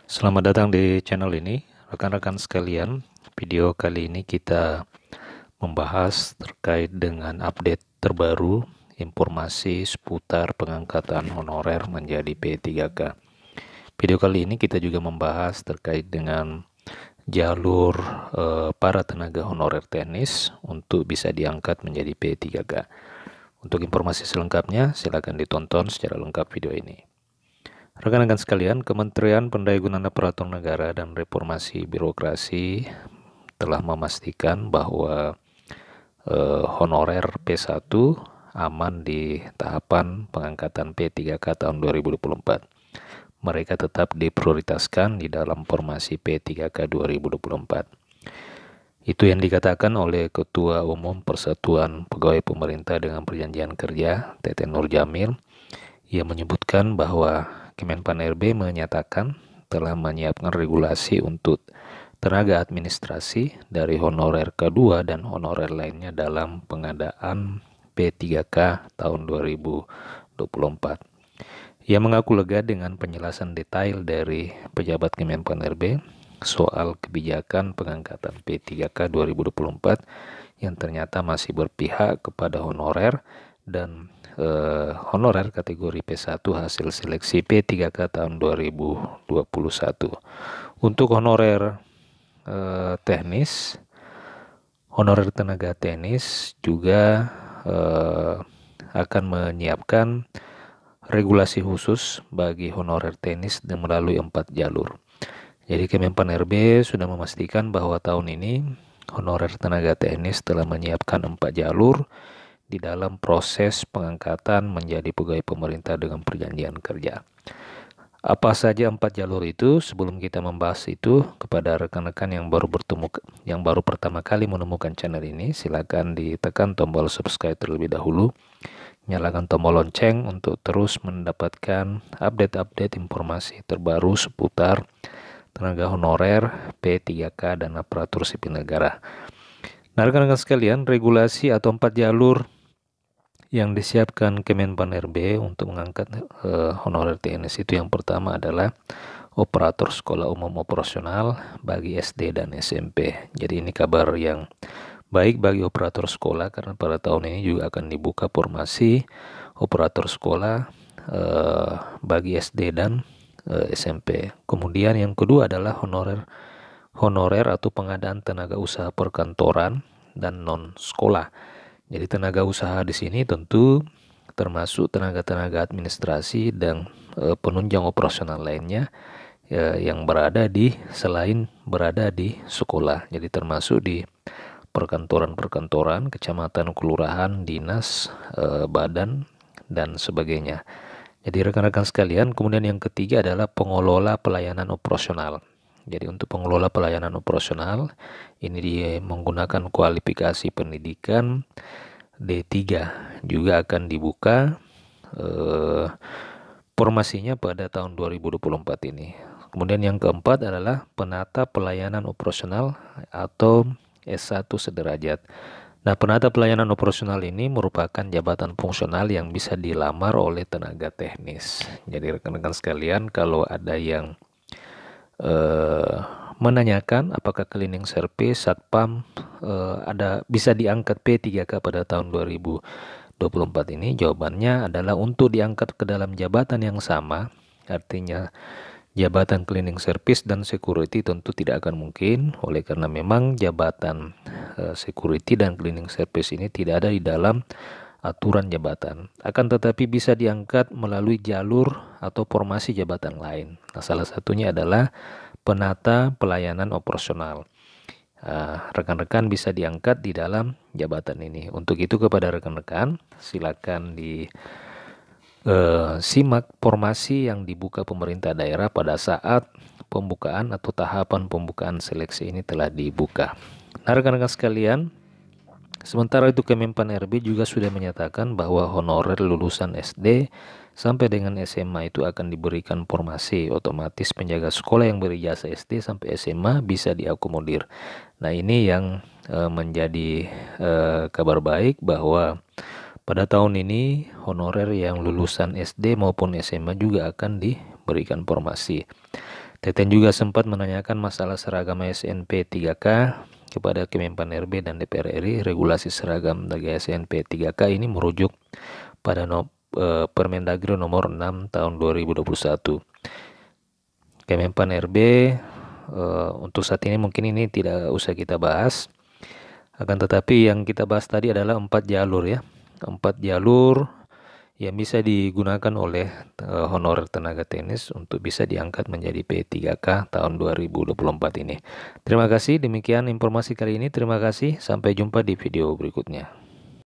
Selamat datang di channel ini, rekan-rekan sekalian. Video kali ini kita membahas terkait dengan update terbaru informasi seputar pengangkatan honorer menjadi P3K. Video kali ini kita juga membahas terkait dengan jalur para tenaga honorer teknis untuk bisa diangkat menjadi P3K. Untuk informasi selengkapnya, silakan ditonton secara lengkap video ini. Rekan-rekan sekalian, Kementerian Pendayagunaan Aparatur Negara dan Reformasi Birokrasi telah memastikan bahwa honorer P1 aman di tahapan pengangkatan P3K tahun 2024. Mereka tetap diprioritaskan di dalam formasi P3K 2024. Itu yang dikatakan oleh Ketua Umum Persatuan Pegawai Pemerintah dengan Perjanjian Kerja, Teten Nur Jamil. Ia menyebutkan bahwa Kemenpan RB menyatakan telah menyiapkan regulasi untuk tenaga administrasi dari honorer K2 dan honorer lainnya dalam pengadaan P3K tahun 2024. Ia mengaku lega dengan penjelasan detail dari pejabat Kemenpan RB soal kebijakan pengangkatan P3K 2024 yang ternyata masih berpihak kepada honorer dan honorer kategori P1 hasil seleksi P3K tahun 2021. Untuk honorer teknis, honorer tenaga teknis juga akan menyiapkan regulasi khusus bagi honorer teknis dan melalui 4 jalur. Jadi Kemenpan RB sudah memastikan bahwa tahun ini honorer tenaga teknis telah menyiapkan 4 jalur di dalam proses pengangkatan menjadi pegawai pemerintah dengan perjanjian kerja. Apa saja 4 jalur itu? Sebelum kita membahas itu, kepada rekan-rekan yang baru pertama kali menemukan channel ini, silakan ditekan tombol subscribe terlebih dahulu. Nyalakan tombol lonceng untuk terus mendapatkan update-update informasi terbaru seputar tenaga honorer, P3K, dan aparatur sipil negara. Nah, rekan-rekan sekalian, regulasi atau 4 jalur yang disiapkan Kemenpan RB untuk mengangkat honorer TNS itu yang pertama adalah operator sekolah umum operasional bagi SD dan SMP. Jadi ini kabar yang baik bagi operator sekolah karena pada tahun ini juga akan dibuka formasi operator sekolah bagi SD dan SMP. Kemudian yang kedua adalah honorer atau pengadaan tenaga usaha perkantoran dan non sekolah. Jadi tenaga usaha di sini tentu termasuk tenaga-tenaga administrasi dan penunjang operasional lainnya yang selain berada di sekolah. Jadi termasuk di perkantoran-perkantoran, kecamatan, kelurahan, dinas, badan, dan sebagainya. Jadi rekan-rekan sekalian, kemudian yang ketiga adalah pengelola pelayanan operasional. Jadi untuk pengelola pelayanan operasional ini dia menggunakan kualifikasi pendidikan D3 juga akan dibuka formasinya pada tahun 2024 ini. Kemudian yang keempat adalah penata pelayanan operasional atau S1 sederajat. Nah, penata pelayanan operasional ini merupakan jabatan fungsional yang bisa dilamar oleh tenaga teknis. Jadi rekan-rekan sekalian, kalau ada yang menanyakan apakah cleaning service, satpam bisa diangkat P3K pada tahun 2024 ini, jawabannya adalah untuk diangkat ke dalam jabatan yang sama, artinya jabatan cleaning service dan security tentu tidak akan mungkin, oleh karena memang jabatan security dan cleaning service ini tidak ada di dalam aturan jabatan, akan tetapi bisa diangkat melalui jalur atau formasi jabatan lain. Nah, salah satunya adalah penata pelayanan operasional. Rekan-rekan bisa diangkat di dalam jabatan ini. Untuk itu kepada rekan-rekan silakan simak formasi yang dibuka pemerintah daerah pada saat pembukaan atau tahapan pembukaan seleksi ini telah dibuka. Nah, rekan-rekan sekalian, sementara itu Kemenpan RB juga sudah menyatakan bahwa honorer lulusan SD sampai dengan SMA itu akan diberikan formasi. Otomatis penjaga sekolah yang berijazah SD sampai SMA bisa diakomodir. Nah, ini yang menjadi kabar baik bahwa pada tahun ini honorer yang lulusan SD maupun SMA juga akan diberikan formasi. Teten juga sempat menanyakan masalah seragam ASN P3K kepada Kemenpan RB dan DPR RI. Regulasi seragam bagi ASN P3K ini merujuk pada Permendagri nomor 6 tahun 2021. Kemenpan RB untuk saat ini mungkin ini tidak usah kita bahas. Akan tetapi yang kita bahas tadi adalah 4 jalur ya. 4 jalur yang bisa digunakan oleh honorer tenaga teknis untuk bisa diangkat menjadi P3K tahun 2024 ini. Terima kasih, demikian informasi kali ini. Terima kasih, sampai jumpa di video berikutnya.